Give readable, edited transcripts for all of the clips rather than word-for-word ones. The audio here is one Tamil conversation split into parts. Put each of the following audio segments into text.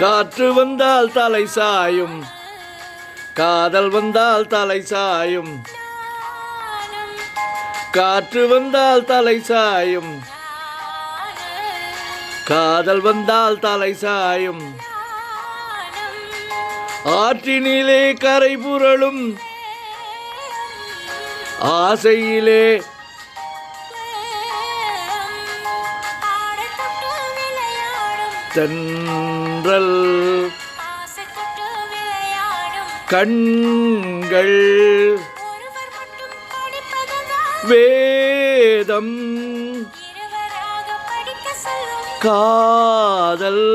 காற்று வந்தால் தலை சாயும், காதல் வந்தால் தலை சாயும். காற்று வந்தால் தலை சாயும், காதல் வந்தால் தலை சாயும். ஆற்றினிலே கரை புரளும் ஆசையிலே தென்றல் கண்கள் வேதம் காதல்.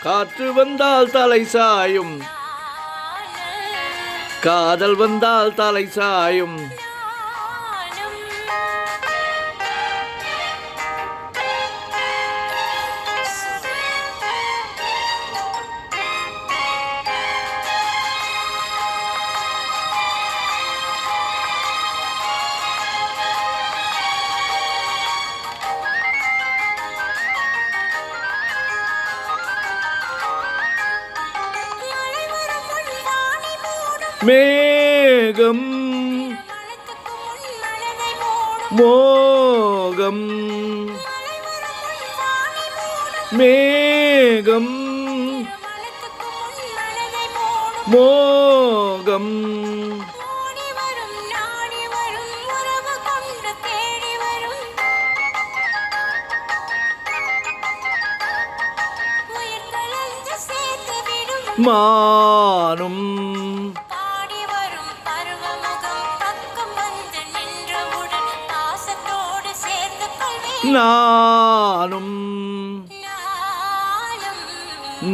காற்று வந்தால் தலை சாயும், காதல் வந்தால் தலை சாயும். மேகம் மோகம், மேகம் மோகம். மானும் நானும்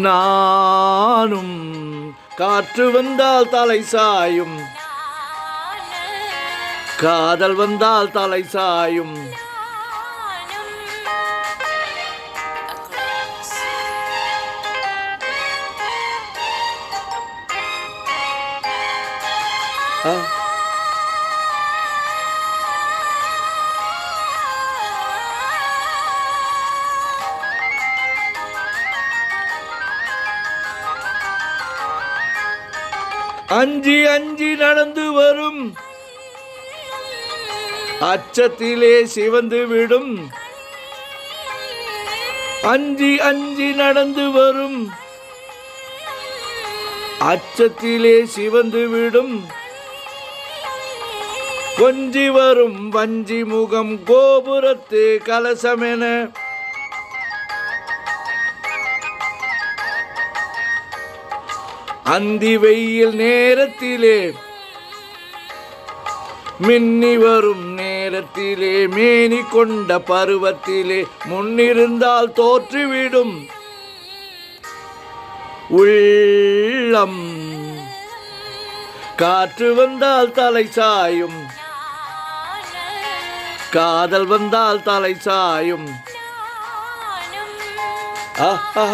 நானும். காற்று வந்தால் தலை சாயும், காதல் வந்தால் தலை சாயும். அஞ்சி அஞ்சி நடந்து வரும் அச்சத்திலே சிவந்து விடும், அஞ்சி அஞ்சி நடந்து வரும் அச்சத்திலே சிவந்து விடும். கொஞ்சி வரும் வஞ்சி முகம் கோபுரத்து கலசமென, அந்தி வெயில் நேரத்திலே மின்னி வரும் நேரத்திலே மேனி கொண்ட பருவத்திலே முன்னிருந்தால் தோற்றுவிடும் உள்ளம். காற்று வந்தால் தலை சாயும், காதல் வந்தால் தலை சாயும். ஆஹா